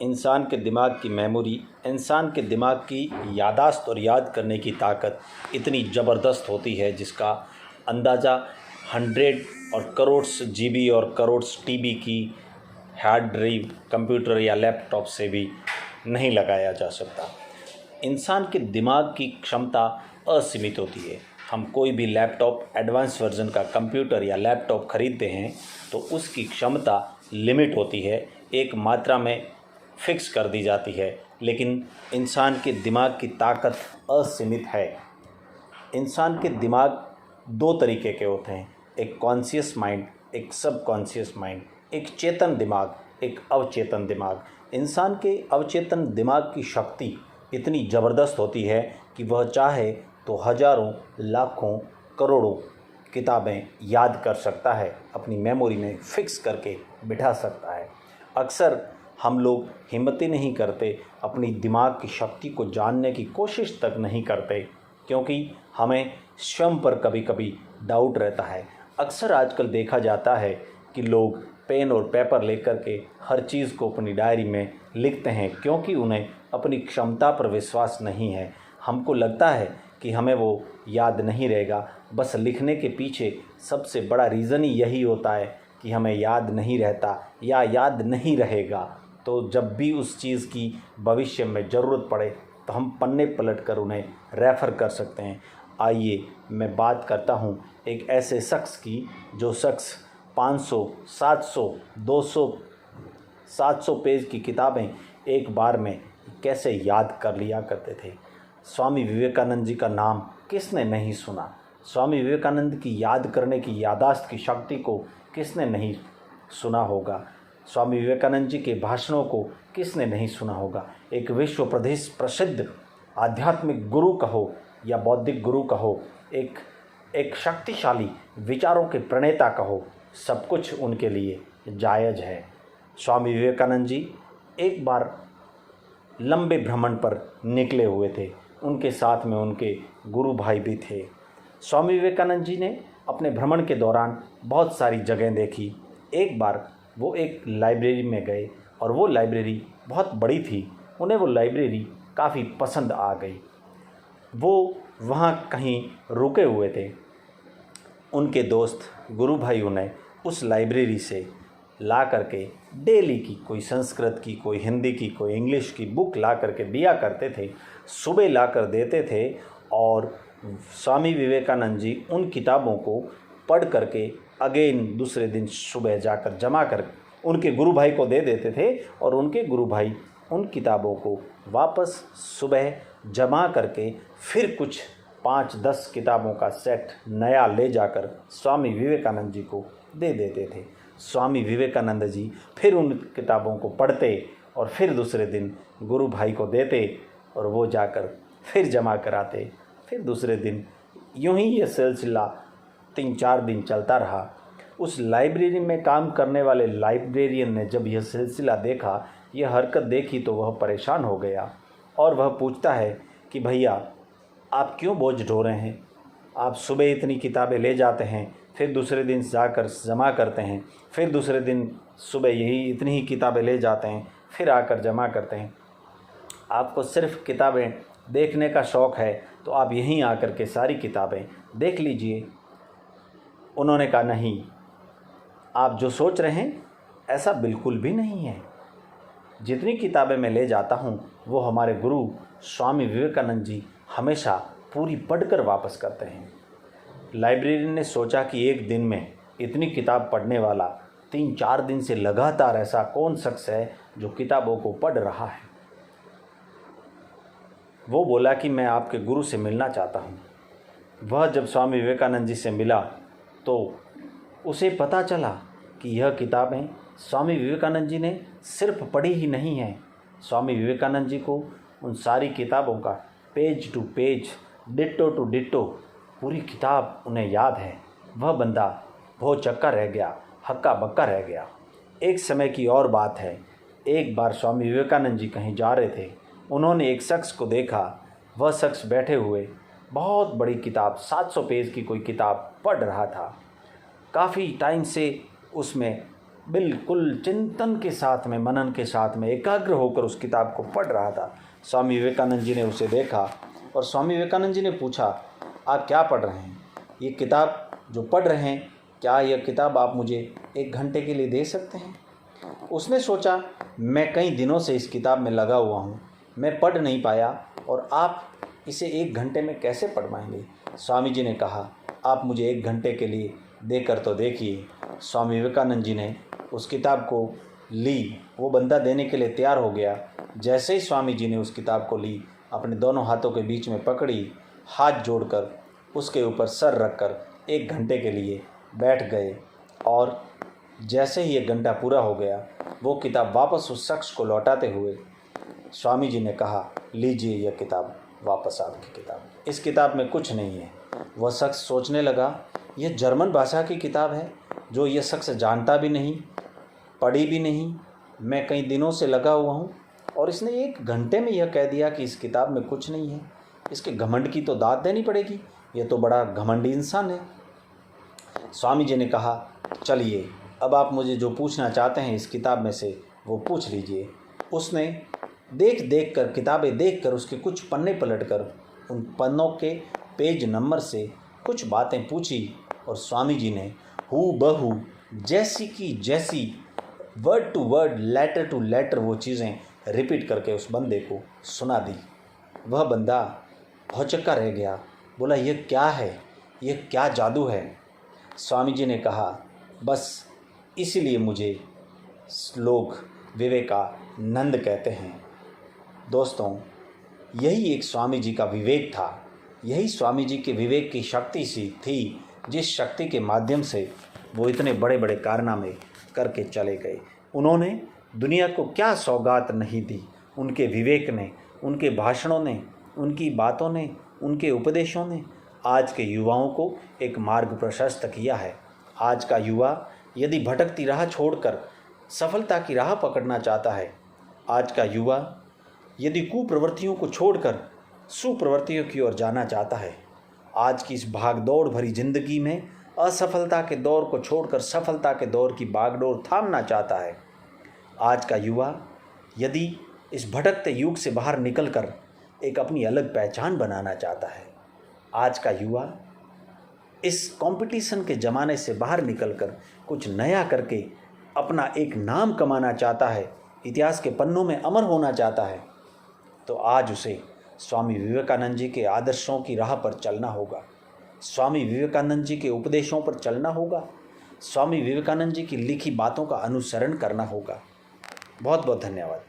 इंसान के दिमाग की मेमोरी, इंसान के दिमाग की याददाश्त और याद करने की ताकत इतनी ज़बरदस्त होती है जिसका अंदाज़ा 100 और करोड़ जीबी और करोड़ टीबी की हार्ड ड्राइव कंप्यूटर या लैपटॉप से भी नहीं लगाया जा सकता। इंसान के दिमाग की क्षमता असीमित होती है। हम कोई भी लैपटॉप एडवांस वर्जन का कंप्यूटर या लैपटॉप खरीदते हैं तो उसकी क्षमता लिमिट होती है, एक मात्रा में फिक्स कर दी जाती है, लेकिन इंसान के दिमाग की ताकत असीमित है। इंसान के दिमाग दो तरीके के होते हैं, एक कॉन्शियस माइंड, एक सबकॉन्शियस माइंड, एक चेतन दिमाग, एक अवचेतन दिमाग। इंसान के अवचेतन दिमाग की शक्ति इतनी ज़बरदस्त होती है कि वह चाहे तो हजारों, लाखों, करोड़ों किताबें याद कर सकता है, अपनी मेमोरी में फिक्स करके बिठा सकता है। अक्सर हम लोग हिम्मत ही नहीं करते, अपनी दिमाग की शक्ति को जानने की कोशिश तक नहीं करते, क्योंकि हमें स्वयं पर कभी कभी डाउट रहता है। अक्सर आजकल देखा जाता है कि लोग पेन और पेपर लेकर के हर चीज़ को अपनी डायरी में लिखते हैं, क्योंकि उन्हें अपनी क्षमता पर विश्वास नहीं है। हमको लगता है कि हमें वो याद नहीं रहेगा। बस लिखने के पीछे सबसे बड़ा रीज़न ही यही होता है कि हमें याद नहीं रहता या याद नहीं रहेगा। तो जब भी उस चीज़ की भविष्य में ज़रूरत पड़े तो हम पन्ने पलट कर उन्हें रेफ़र कर सकते हैं। आइए मैं बात करता हूँ एक ऐसे शख्स की, जो शख्स 500, 700, 200, 700 पेज की किताबें एक बार में कैसे याद कर लिया करते थे। स्वामी विवेकानंद जी का नाम किसने नहीं सुना। स्वामी विवेकानंद की याद करने की, याददाश्त की शक्ति को किसने नहीं सुना होगा। स्वामी विवेकानंद जी के भाषणों को किसने नहीं सुना होगा। एक विश्व प्रसिद्ध आध्यात्मिक गुरु कहो या बौद्धिक गुरु कहो, एक शक्तिशाली विचारों के प्रणेता कहो, सब कुछ उनके लिए जायज़ है। स्वामी विवेकानंद जी एक बार लंबे भ्रमण पर निकले हुए थे, उनके साथ में उनके गुरु भाई भी थे। स्वामी विवेकानंद जी ने अपने भ्रमण के दौरान बहुत सारी जगह देखी। एक बार वो एक लाइब्रेरी में गए और वो लाइब्रेरी बहुत बड़ी थी। उन्हें वो लाइब्रेरी काफ़ी पसंद आ गई। वो वहाँ कहीं रुके हुए थे। उनके दोस्त गुरु भाई उन्हें उस लाइब्रेरी से ला करके डेली की, कोई संस्कृत की, कोई हिंदी की, कोई इंग्लिश की बुक ला करके दिया करते थे। सुबह ला कर देते थे और स्वामी विवेकानंद जी उन किताबों को पढ़ करके अगेन दूसरे दिन सुबह जाकर जमा कर उनके गुरु भाई को दे देते थे, और उनके गुरु भाई उन किताबों को वापस सुबह जमा करके फिर कुछ 5-10 किताबों का सेट नया ले जाकर स्वामी विवेकानंद जी को दे देते थे। स्वामी विवेकानंद जी फिर उन किताबों को पढ़ते और फिर दूसरे दिन गुरु भाई को देते और वो जाकर फिर जमा कराते। फिर दूसरे दिन यूं ही ये सिलसिला 3-4 दिन चलता रहा। उस लाइब्रेरी में काम करने वाले लाइब्रेरियन ने जब यह सिलसिला देखा, यह हरकत देखी, तो वह परेशान हो गया और वह पूछता है कि भैया आप क्यों बोझ ढो रहे हैं। आप सुबह इतनी किताबें ले जाते हैं, फिर दूसरे दिन जाकर जमा करते हैं, फिर दूसरे दिन सुबह यही इतनी ही किताबें ले जाते हैं, फिर आकर जमा करते हैं। आपको सिर्फ किताबें देखने का शौक़ है तो आप यहीं आकर के सारी किताबें देख लीजिए। उन्होंने कहा नहीं, आप जो सोच रहे हैं ऐसा बिल्कुल भी नहीं है। जितनी किताबें मैं ले जाता हूँ वो हमारे गुरु स्वामी विवेकानंद जी हमेशा पूरी पढ़कर वापस करते हैं। लाइब्रेरियन ने सोचा कि एक दिन में इतनी किताब पढ़ने वाला 3-4 दिन से लगातार ऐसा कौन शख्स है जो किताबों को पढ़ रहा है। वो बोला कि मैं आपके गुरु से मिलना चाहता हूँ। वह जब स्वामी विवेकानंद जी से मिला तो उसे पता चला कि यह किताबें स्वामी विवेकानंद जी ने सिर्फ पढ़ी ही नहीं हैं। स्वामी विवेकानंद जी को उन सारी किताबों का page to page, ditto to ditto पूरी किताब उन्हें याद है। वह बंदा बहुत चक्का रह गया, हक्का बक्का रह गया। एक समय की और बात है, एक बार स्वामी विवेकानंद जी कहीं जा रहे थे। उन्होंने एक शख्स को देखा। वह शख्स बैठे हुए बहुत बड़ी किताब, 700 पेज की कोई किताब पढ़ रहा था। काफ़ी टाइम से उसमें बिल्कुल चिंतन के साथ में, मनन के साथ में एकाग्र होकर उस किताब को पढ़ रहा था। स्वामी विवेकानंद जी ने उसे देखा और स्वामी विवेकानंद जी ने पूछा, आप क्या पढ़ रहे हैं? ये किताब जो पढ़ रहे हैं, क्या यह किताब आप मुझे 1 घंटे के लिए दे सकते हैं? उसने सोचा, मैं कई दिनों से इस किताब में लगा हुआ हूँ, मैं पढ़ नहीं पाया और आप इसे 1 घंटे में कैसे पढ़ पाएंगे? स्वामी जी ने कहा, आप मुझे 1 घंटे के लिए देकर तो देखिए। स्वामी विवेकानंद जी ने उस किताब को ली। वो बंदा देने के लिए तैयार हो गया। जैसे ही स्वामी जी ने उस किताब को ली, अपने दोनों हाथों के बीच में पकड़ी, हाथ जोड़कर उसके ऊपर सर रखकर 1 घंटे के लिए बैठ गए। और जैसे ही 1 घंटा पूरा हो गया, वो किताब वापस उस शख्स को लौटाते हुए स्वामी जी ने कहा, लीजिए यह किताब वापस आपकी किताब। इस किताब में कुछ नहीं है। वह शख्स सोचने लगा, यह जर्मन भाषा की किताब है जो यह शख्स जानता भी नहीं, पढ़ी भी नहीं, मैं कई दिनों से लगा हुआ हूँ और इसने 1 घंटे में यह कह दिया कि इस किताब में कुछ नहीं है। इसके घमंड की तो दाद देनी पड़ेगी, यह तो बड़ा घमंडी इंसान है। स्वामी जी ने कहा, चलिए अब आप मुझे जो पूछना चाहते हैं इस किताब में से वो पूछ लीजिए। उसने देख कर किताबें देख कर उसके कुछ पन्ने पलटकर उन पन्नों के पेज नंबर से कुछ बातें पूछी और स्वामी जी ने हूबहू जैसी की जैसी, word to word, letter to letter वो चीज़ें रिपीट करके उस बंदे को सुना दी। वह बंदा भौचक्का रह गया, बोला, यह क्या है? यह क्या जादू है? स्वामी जी ने कहा, बस इसीलिए मुझे लोग विवेकानंद कहते हैं। दोस्तों, यही एक स्वामी जी का विवेक था। यही स्वामी जी के विवेक की शक्ति सी थी, जिस शक्ति के माध्यम से वो इतने बड़े बड़े कारनामे करके चले गए। उन्होंने दुनिया को क्या सौगात नहीं दी। उनके विवेक ने, उनके भाषणों ने, उनकी बातों ने, उनके उपदेशों ने आज के युवाओं को एक मार्ग प्रशस्त किया है। आज का युवा यदि भटकती राह छोड़कर सफलता की राह पकड़ना चाहता है, आज का युवा यदि कुप्रवृत्तियों को छोड़कर सुप्रवृत्तियों की ओर जाना चाहता है, आज की इस भागदौड़ भरी जिंदगी में असफलता के दौर को छोड़कर सफलता के दौर की बागडोर थामना चाहता है, आज का युवा यदि इस भटकते युग से बाहर निकलकर एक अपनी अलग पहचान बनाना चाहता है, आज का युवा इस कंपटीशन के ज़माने से बाहर निकलकर कुछ नया करके अपना एक नाम कमाना चाहता है, इतिहास के पन्नों में अमर होना चाहता है, तो आज उसे स्वामी विवेकानंद जी के आदर्शों की राह पर चलना होगा, स्वामी विवेकानंद जी के उपदेशों पर चलना होगा, स्वामी विवेकानंद जी की लिखी बातों का अनुसरण करना होगा। बहुत बहुत धन्यवाद।